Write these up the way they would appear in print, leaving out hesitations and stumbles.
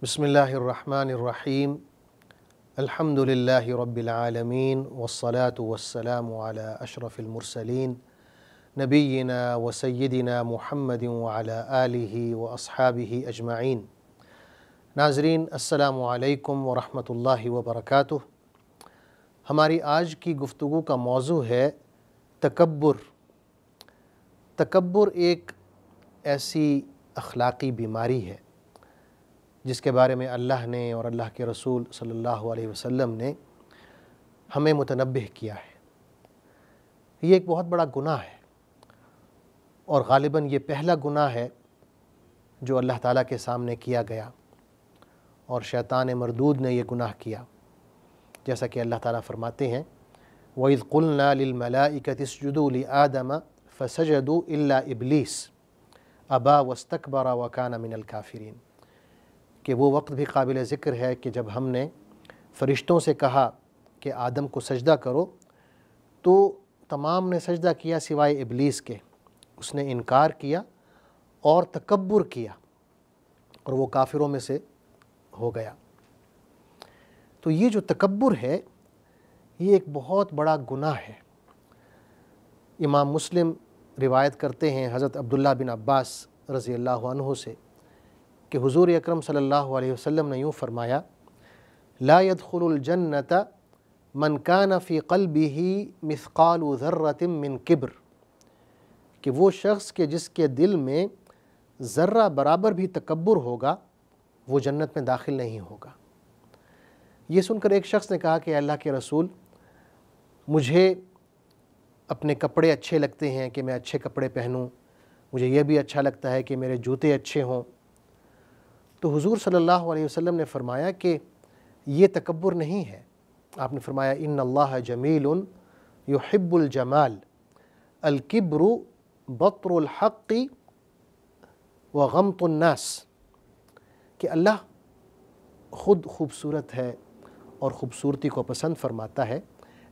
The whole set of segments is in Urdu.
بسم اللہ الرحمن الرحیم الحمد للہ رب العالمین والصلاة والسلام علی اشرف المرسلین نبینا و سیدنا محمد وعلی آلہ و اصحابہ اجمعین۔ ناظرین السلام علیکم ورحمۃ اللہ وبرکاتہ۔ ہماری آج کی گفتگو کا موضوع ہے تکبر۔ تکبر ایک ایسی اخلاقی بیماری ہے جس کے بارے میں اللہ نے اور اللہ کے رسول صلی اللہ علیہ وسلم نے ہمیں متنبہ کیا ہے۔ یہ ایک بہت بڑا گناہ ہے اور غالباً یہ پہلا گناہ ہے جو اللہ تعالیٰ کے سامنے کیا گیا، اور شیطان مردود نے یہ گناہ کیا، جیسا کہ اللہ تعالیٰ فرماتے ہیں وَإِذْ قُلْنَا لِلْمَلَائِكَةِ اسْجُدُوا لِآدَمَ فَسَجَدُوا إِلَّا إِبْلِيسَ أَبَى وَاسْتَكْبَرَ وَكَانَ مِنَ الْكَافِرِينَ، کہ وہ وقت بھی قابل ذکر ہے کہ جب ہم نے فرشتوں سے کہا کہ آدم کو سجدہ کرو تو تمام نے سجدہ کیا سوائے ابلیس کے۔ اس نے انکار کیا اور تکبر کیا اور وہ کافروں میں سے ہو گیا۔ تو یہ جو تکبر ہے یہ ایک بہت بڑا گناہ ہے۔ امام مسلم روایت کرتے ہیں حضرت عبداللہ بن عباس رضی اللہ عنہ سے کہ حضور اکرم صلی اللہ علیہ وسلم نے یوں فرمایا لا يدخل الجنت من كان في قلبه مثقال ذرة من کبر، کہ وہ شخص کہ جس کے دل میں ذرہ برابر بھی تکبر ہوگا وہ جنت میں داخل نہیں ہوگا۔ یہ سن کر ایک شخص نے کہا کہ اللہ کے رسول، مجھے اپنے کپڑے اچھے لگتے ہیں کہ میں اچھے کپڑے پہنوں، مجھے یہ بھی اچھا لگتا ہے کہ میرے جوتے اچھے ہوں۔ تو حضور صلی اللہ علیہ وسلم نے فرمایا کہ یہ تکبر نہیں ہے۔ آپ نے فرمایا ان اللہ جمیل یحب الجمال الکبر بطر الحق وغمط الناس، کہ اللہ خود خوبصورت ہے اور خوبصورتی کو پسند فرماتا ہے۔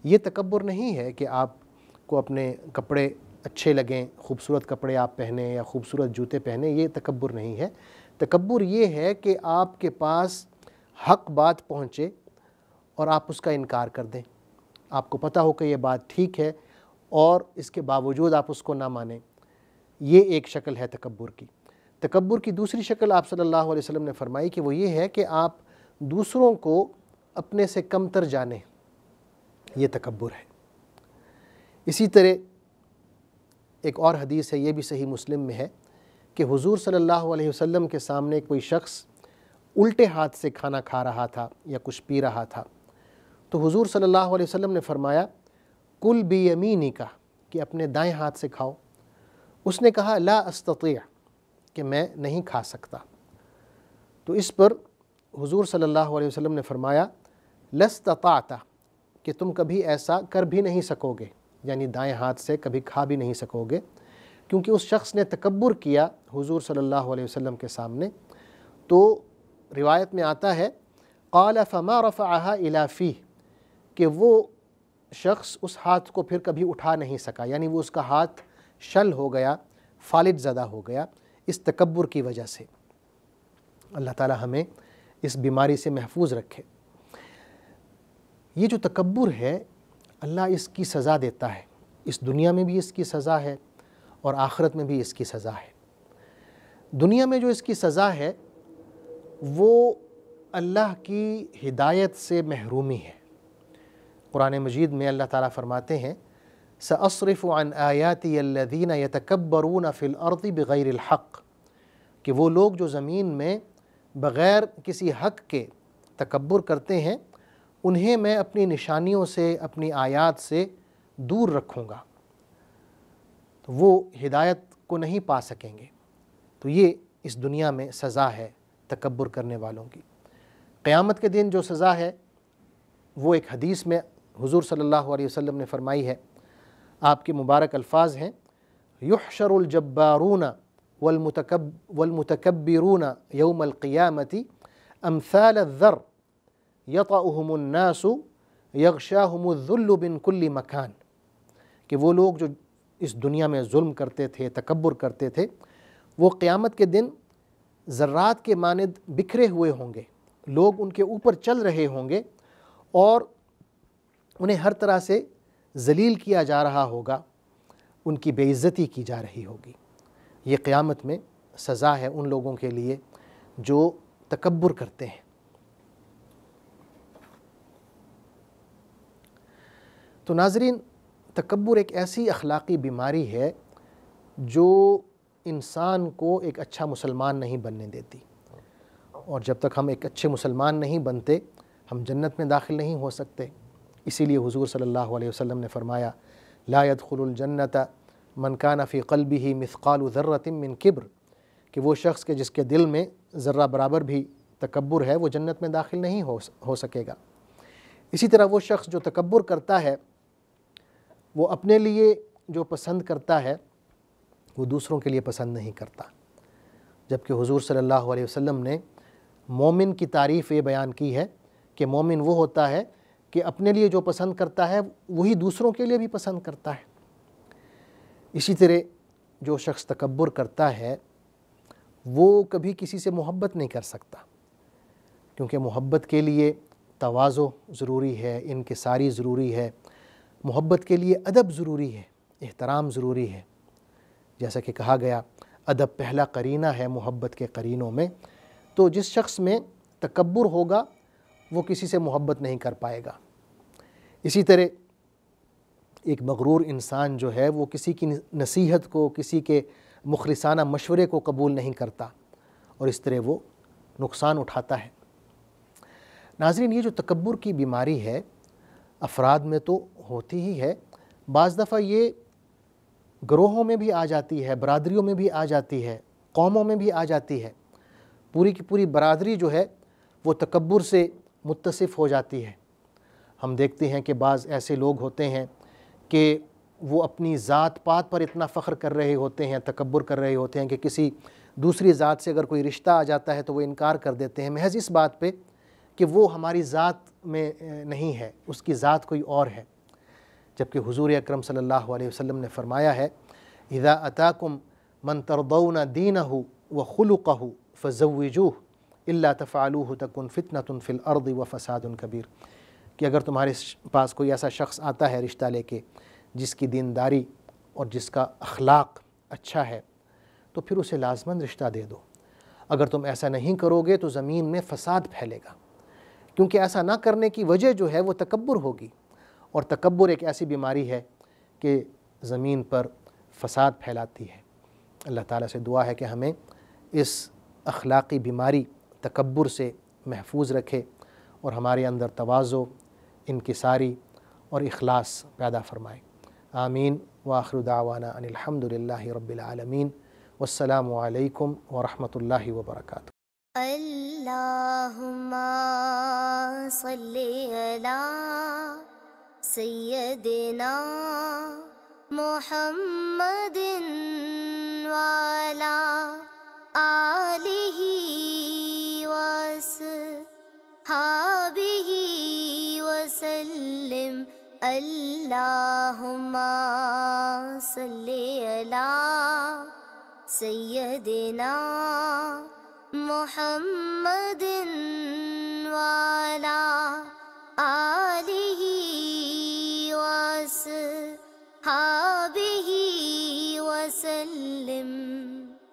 یہ تکبر نہیں ہے کہ آپ کو اپنے کپڑے اچھے لگیں، خوبصورت کپڑے آپ پہنیں یا خوبصورت جوتے پہنیں، یہ تکبر نہیں ہے۔ تکبر یہ ہے کہ آپ کے پاس حق بات پہنچے اور آپ اس کا انکار کر دیں۔ آپ کو پتہ ہو کہ یہ بات ٹھیک ہے اور اس کے باوجود آپ اس کو نہ مانیں، یہ ایک شکل ہے تکبر کی۔ تکبر کی دوسری شکل آپ صلی اللہ علیہ وسلم نے فرمائی کہ وہ یہ ہے کہ آپ دوسروں کو اپنے سے کمتر جانیں، یہ تکبر ہے۔ اسی طرح ایک اور حدیث ہے، یہ بھی صحیح مسلم میں ہے، کہ حضور صلی اللہ علیہ وسلم کے سامنے کوئی شخص الٹے ہاتھ سے کھانا کھا رہا تھا یا کچھ پی رہا تھا، تو حضور صلی اللہ علیہ وسلم نے فرمایا کل بیمینک، کہ اپنے دائیں ہاتھ سے کھاؤ۔ اس نے کہا لا استطیع، کہ میں نہیں کھا سکتا۔ تو اس پر حضور صلی اللہ علیہ وسلم نے فرمایا لاستطعت، کہ تم کبھی ایسا کر بھی نہیں سکو گے، یعنی دائیں ہاتھ سے کبھی کھا بھی نہیں سکو گے، کیونکہ اس شخص نے تکبر کیا حضور صلی اللہ علیہ وسلم کے سامنے۔ تو روایت میں آتا ہے قال فما رفعها الى فیہ، کہ وہ شخص اس ہاتھ کو پھر کبھی اٹھا نہیں سکا، یعنی وہ اس کا ہاتھ شل ہو گیا، فالج زدہ ہو گیا اس تکبر کی وجہ سے۔ اللہ تعالی ہمیں اس بیماری سے محفوظ رکھے۔ یہ جو تکبر ہے اللہ اس کی سزا دیتا ہے، اس دنیا میں بھی اس کی سزا ہے اور آخرت میں بھی اس کی سزا ہے۔ دنیا میں جو اس کی سزا ہے وہ اللہ کی ہدایت سے محرومی ہے۔ قرآن مجید میں اللہ تعالیٰ فرماتے ہیں سأصرف عن آیاتی الذین یتکبرون فی الارض بغیر الحق، کہ وہ لوگ جو زمین میں بغیر کسی حق کے تکبر کرتے ہیں انہیں میں اپنی نشانیوں سے، اپنی آیات سے دور رکھوں گا، تو وہ ہدایت کو نہیں پا سکیں گے۔ تو یہ اس دنیا میں سزا ہے تکبر کرنے والوں کی۔ قیامت کے دن جو سزا ہے وہ ایک حدیث میں حضور صلی اللہ علیہ وسلم نے فرمائی ہے، آپ کے مبارک الفاظ ہیں یحشر الجبارون والمتکبرون یوم القیامت امثال الذر یطأہم الناس یغشاہم الذل من کل مکان، کہ وہ لوگ جو اس دنیا میں ظلم کرتے تھے، تکبر کرتے تھے، وہ قیامت کے دن ذرات کے مانند بکھرے ہوئے ہوں گے، لوگ ان کے اوپر چل رہے ہوں گے اور انہیں ہر طرح سے ذلیل کیا جا رہا ہوگا، ان کی بے عزتی کی جا رہی ہوگی۔ یہ قیامت میں سزا ہے ان لوگوں کے لیے جو تکبر کرتے ہیں۔ تو ناظرین، تکبر ایک ایسی اخلاقی بیماری ہے جو انسان کو ایک اچھا مسلمان نہیں بننے دیتی، اور جب تک ہم ایک اچھے مسلمان نہیں بنتے ہم جنت میں داخل نہیں ہو سکتے۔ اسی لیے حضور صلی اللہ علیہ وسلم نے فرمایا لا يدخل الجنت من کان فی قلبہ مثقال ذرۃ من کبر، کہ وہ شخص کے جس کے دل میں ذرہ برابر بھی تکبر ہے وہ جنت میں داخل نہیں ہو سکے گا۔ اسی طرح وہ شخص جو تکبر کرتا ہے وہ اپنے لیے جو پسند کرتا ہے وہ دوسروں کے لیے پسند نہیں کرتا، جبکہ حضور صلی اللہ علیہ وسلم نے مومن کی تعریف یہ بیان کی ہے کہ مومن وہ ہوتا ہے کہ اپنے لیے جو پسند کرتا ہے وہی دوسروں کے لیے بھی پسند کرتا ہے۔ اسی طرح جو شخص تکبر کرتا ہے وہ کبھی کسی سے محبت نہیں کر سکتا، کیونکہ محبت کے لیے تواضع ضروری ہے، انکساری ضروری ہے، محبت کے لیے ادب ضروری ہے، احترام ضروری ہے۔ جیسا کہ کہا گیا ادب پہلا قرینہ ہے محبت کے قرینوں میں، تو جس شخص میں تکبر ہوگا وہ کسی سے محبت نہیں کر پائے گا۔ اسی طرح ایک مغرور انسان جو ہے وہ کسی کی نصیحت کو، کسی کے مخلصانہ مشورے کو قبول نہیں کرتا، اور اس طرح وہ نقصان اٹھاتا ہے۔ ناظرین، یہ جو تکبر کی بیماری ہے افراد میں تو ہوتی ہی ہے، بعض دفعہ یہ گروہوں میں بھی آ جاتی ہے، برادریوں میں بھی آ جاتی ہے، قوموں میں بھی آ جاتی ہے۔ پوری کی پوری برادری جو ہے وہ تکبر سے متصف ہو جاتی ہے۔ ہم دیکھتے ہیں کہ بعض ایسے لوگ ہوتے ہیں کہ وہ اپنی ذات پات پر اتنا فخر کر رہے ہوتے ہیں، تکبر کر رہے ہوتے ہیں کہ کسی دوسری ذات سے اگر کوئی رشتہ آ جاتا ہے تو وہ انکار کر دیتے ہیں محض اس بات پہ کہ وہ ہماری ذات میں نہیں ہے، اس کی ذات کوئی اور ہے، جبکہ حضور اکرم صلی اللہ علیہ وسلم نے فرمایا ہے اذا اتاکم من ترضون دینہ وخلقہ فزوجوہ الا تفعلوہ تکن فتنۃ فی الارض وفساد کبیر، کہ اگر تمہارے پاس کوئی ایسا شخص آتا ہے رشتہ لے کے جس کی دینداری اور جس کا اخلاق اچھا ہے تو پھر اسے لازماً رشتہ دے دو۔ اگر تم ایسا نہیں کرو گے تو زمین میں فساد پھیلے گا، کیونکہ ایسا نہ کرنے کی وجہ جو ہے وہ تکبر ہوگی، اور تکبر ایک ایسی بیماری ہے کہ زمین پر فساد پھیلاتی ہے۔ اللہ تعالیٰ سے دعا ہے کہ ہمیں اس اخلاقی بیماری تکبر سے محفوظ رکھے اور ہمارے اندر تواضع، انکساری اور اخلاص پیدا فرمائے۔ آمین۔ وآخر دعوانا ان الحمد للہ رب العالمین، والسلام علیکم ورحمۃ اللہ وبرکاتہ۔ اللہم صلی علی سیدنا محمد وعلی آلہ وصحبہ وسلم۔ اللہم صلی علی سیدنا محمد